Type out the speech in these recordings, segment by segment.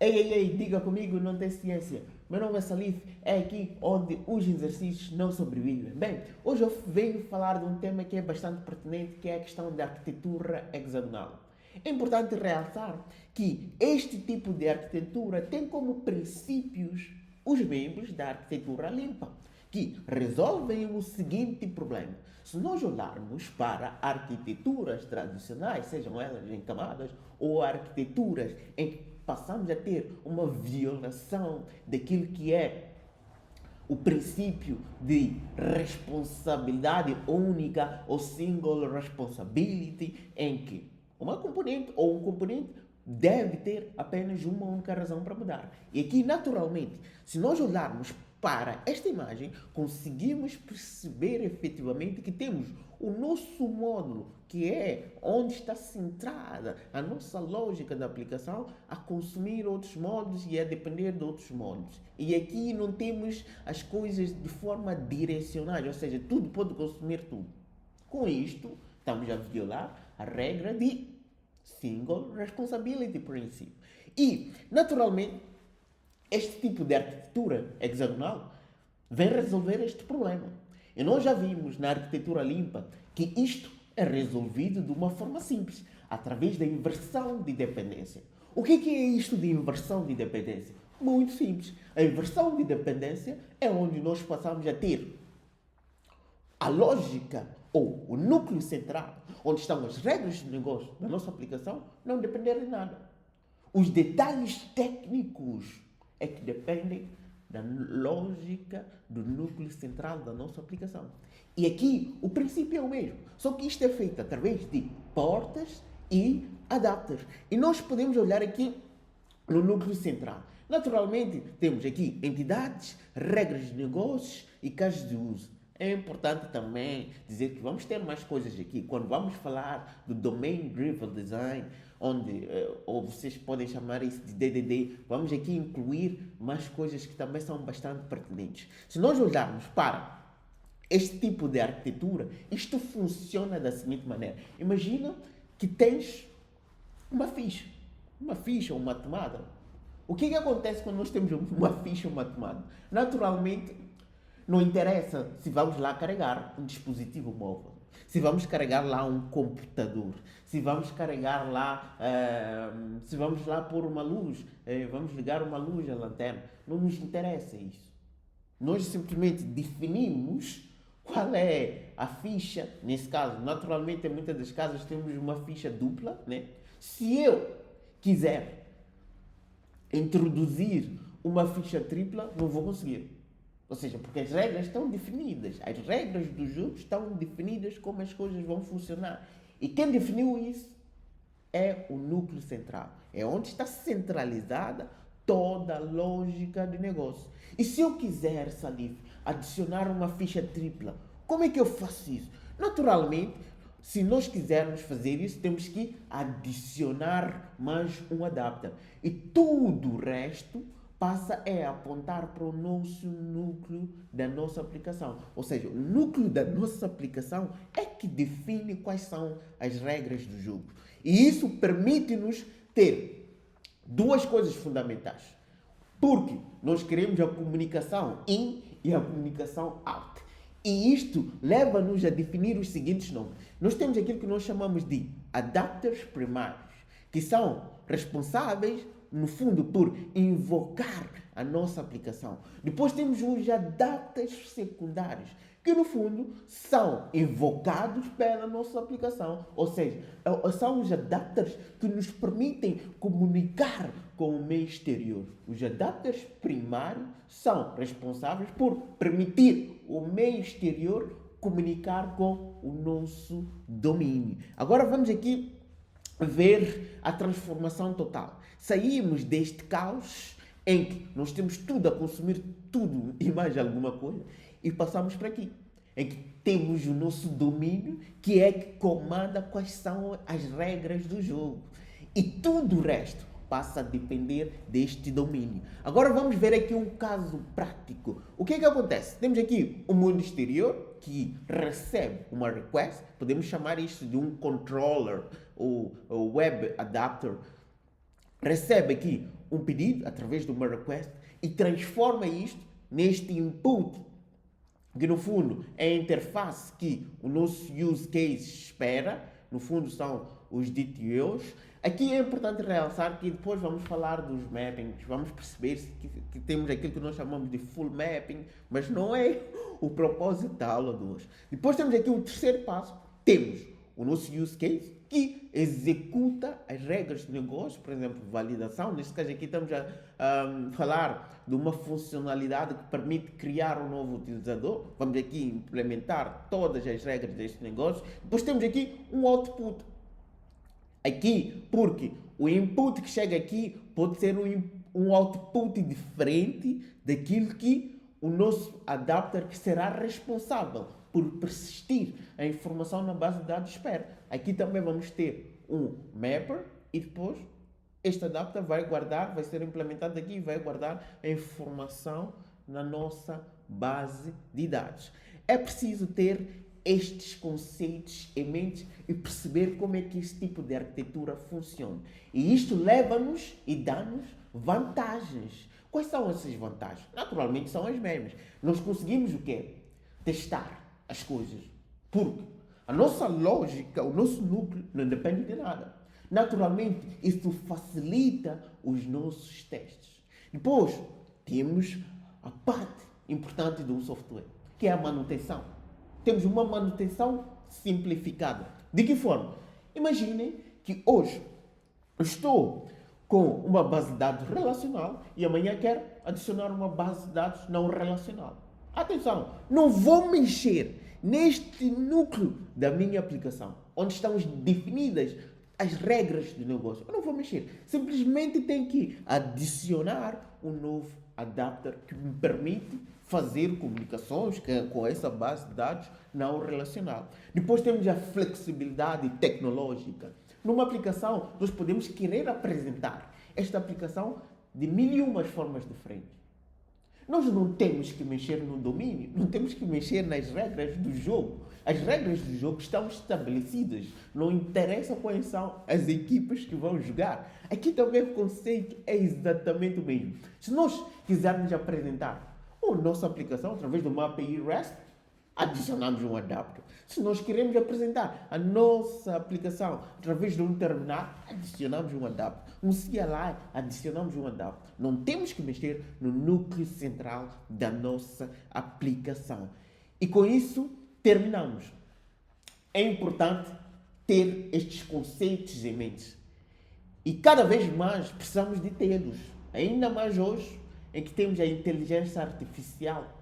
Ei, diga comigo, não tem ciência. Meu nome é Salif, é aqui onde os exercícios não sobrevivem. Bem, hoje eu venho falar de um tema que é bastante pertinente, que é a questão da arquitetura hexagonal. É importante realçar que este tipo de arquitetura tem como princípios os membros da arquitetura limpa, que resolvem o seguinte problema. Se nós olharmos para arquiteturas tradicionais, sejam elas em camadas ou arquiteturas em que passamos a ter uma violação daquilo que é o princípio de responsabilidade única ou single responsibility, em que uma componente ou um componente deve ter apenas uma única razão para mudar. E aqui, naturalmente, se nós olharmos para esta imagem, conseguimos perceber efetivamente que temos o nosso módulo, que é onde está centrada a nossa lógica da aplicação, a consumir outros módulos e a depender de outros módulos. E aqui não temos as coisas de forma direcional, ou seja, tudo pode consumir tudo. Com isto, estamos a violar a regra de Single Responsibility Principle. E, naturalmente, este tipo de arquitetura hexagonal vem resolver este problema. E nós já vimos na arquitetura limpa que isto é resolvido de uma forma simples, através da inversão de dependência. O que é isto de inversão de dependência? Muito simples. A inversão de dependência é onde nós passamos a ter a lógica ou o núcleo central, onde estão as regras de negócio da nossa aplicação, não depender de nada. Os detalhes técnicos é que dependem da lógica do núcleo central da nossa aplicação. E aqui o princípio é o mesmo, só que isto é feito através de portas e adapters. E nós podemos olhar aqui no núcleo central. Naturalmente, temos aqui entidades, regras de negócios e casos de uso. É importante também dizer que vamos ter mais coisas aqui. Quando vamos falar do Domain Driven Design, onde, ou vocês podem chamar isso de DDD, vamos aqui incluir mais coisas que também são bastante pertinentes. Se nós olharmos para este tipo de arquitetura, isto funciona da seguinte maneira. Imagina que tens uma ficha ou uma tomada. O que acontece quando nós temos uma ficha ou uma tomada? Naturalmente, não interessa se vamos lá carregar um dispositivo móvel, se vamos carregar lá um computador, se vamos carregar lá, se vamos lá pôr uma luz, vamos ligar uma luz à lanterna. Não nos interessa isso. Nós simplesmente definimos qual é a ficha, nesse caso. Naturalmente, em muitas das casas temos uma ficha dupla, né? Se eu quiser introduzir uma ficha tripla, não vou conseguir. Ou seja, porque as regras estão definidas. As regras do jogo estão definidas como as coisas vão funcionar. E quem definiu isso é o núcleo central. É onde está centralizada toda a lógica de negócio. E se eu quiser, Salif, adicionar uma ficha tripla, como é que eu faço isso? Naturalmente, se nós quisermos fazer isso, temos que adicionar mais um adapter. E tudo o resto passa a apontar para o nosso núcleo da nossa aplicação. Ou seja, o núcleo da nossa aplicação é que define quais são as regras do jogo. E isso permite-nos ter duas coisas fundamentais. Porque nós queremos a comunicação in e a comunicação out. E isto leva-nos a definir os seguintes nomes. Nós temos aquilo que nós chamamos de adapters primários, que são responsáveis, no fundo, por invocar a nossa aplicação. Depois temos os adapters secundários, que no fundo são invocados pela nossa aplicação. Ou seja, são os adapters que nos permitem comunicar com o meio exterior. Os adapters primários são responsáveis por permitir o meio exterior comunicar com o nosso domínio. Agora vamos aqui ver a transformação total. Saímos deste caos em que nós temos tudo a consumir, tudo e mais alguma coisa, e passamos para aqui, em que temos o nosso domínio, que é que comanda quais são as regras do jogo. E tudo o resto passa a depender deste domínio. Agora vamos ver aqui um caso prático. O que acontece? Temos aqui o mundo exterior, que recebe uma request, podemos chamar isto de um controller ou web adapter, recebe aqui um pedido através de uma request e transforma isto neste input, que no fundo é a interface que o nosso use case espera, no fundo são os DTOs. Aqui é importante realçar que depois vamos falar dos mappings, vamos perceber que temos aquilo que nós chamamos de full mapping, mas não é o propósito da aula de hoje. Depois temos aqui o terceiro passo, temos o nosso use case, que executa as regras de negócio, por exemplo, validação. Neste caso aqui estamos a falar de uma funcionalidade que permite criar um novo utilizador. Vamos aqui implementar todas as regras deste negócio. Depois temos aqui um output. Aqui, porque o input que chega aqui pode ser um output diferente daquilo que o nosso adapter que será responsável por persistir a informação na base de dados espera. Aqui também vamos ter um mapper e depois este adapter vai guardar, vai ser implementado aqui e vai guardar a informação na nossa base de dados. É preciso ter estes conceitos em mente e perceber como é que este tipo de arquitetura funciona. E isto leva-nos e dá-nos vantagens. Quais são essas vantagens? Naturalmente são as mesmas. Nós conseguimos o quê? Testar as coisas. Porque a nossa lógica, o nosso núcleo não depende de nada. Naturalmente, isso facilita os nossos testes. Depois, temos a parte importante de um software, que é a manutenção. Temos uma manutenção simplificada. De que forma? Imaginem que hoje estou com uma base de dados relacional e amanhã quero adicionar uma base de dados não relacional. Atenção, não vou mexer neste núcleo da minha aplicação, onde estão definidas as regras do negócio. Eu não vou mexer. Simplesmente tenho que adicionar um novo adapter que me permite fazer comunicações com essa base de dados não relacional. Depois temos a flexibilidade tecnológica. Numa aplicação, nós podemos querer apresentar esta aplicação de mil e umas formas diferentes. Nós não temos que mexer no domínio, não temos que mexer nas regras do jogo. As regras do jogo estão estabelecidas. Não interessa quais são as equipas que vão jogar. Aqui também o conceito é exatamente o mesmo. Se nós quisermos apresentar a nossa aplicação através de uma API REST, adicionamos um adapter. Se nós queremos apresentar a nossa aplicação através de um terminal, adicionamos um adapter. Um CLI, adicionamos um adapter. Não temos que mexer no núcleo central da nossa aplicação. E com isso, terminamos. É importante ter estes conceitos em mente. E cada vez mais precisamos de tê-los. Ainda mais hoje, em que temos a inteligência artificial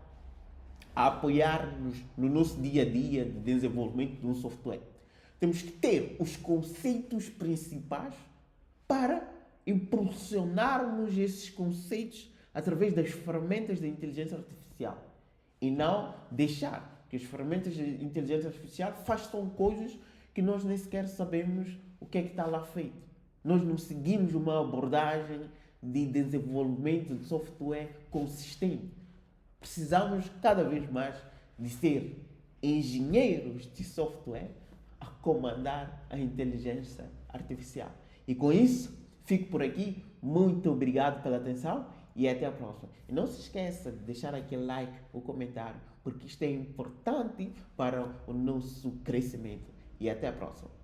a apoiar-nos no nosso dia a dia de desenvolvimento de um software. Temos que ter os conceitos principais para impulsionarmos esses conceitos através das ferramentas da inteligência artificial e não deixar que as ferramentas de inteligência artificial façam coisas que nós nem sequer sabemos o que é que está lá feito. Nós não seguimos uma abordagem de desenvolvimento de software consistente. Precisamos cada vez mais de ser engenheiros de software a comandar a inteligência artificial. E com isso, fico por aqui. Muito obrigado pela atenção e até a próxima. E não se esqueça de deixar aquele like ou comentário, porque isto é importante para o nosso crescimento. E até a próxima.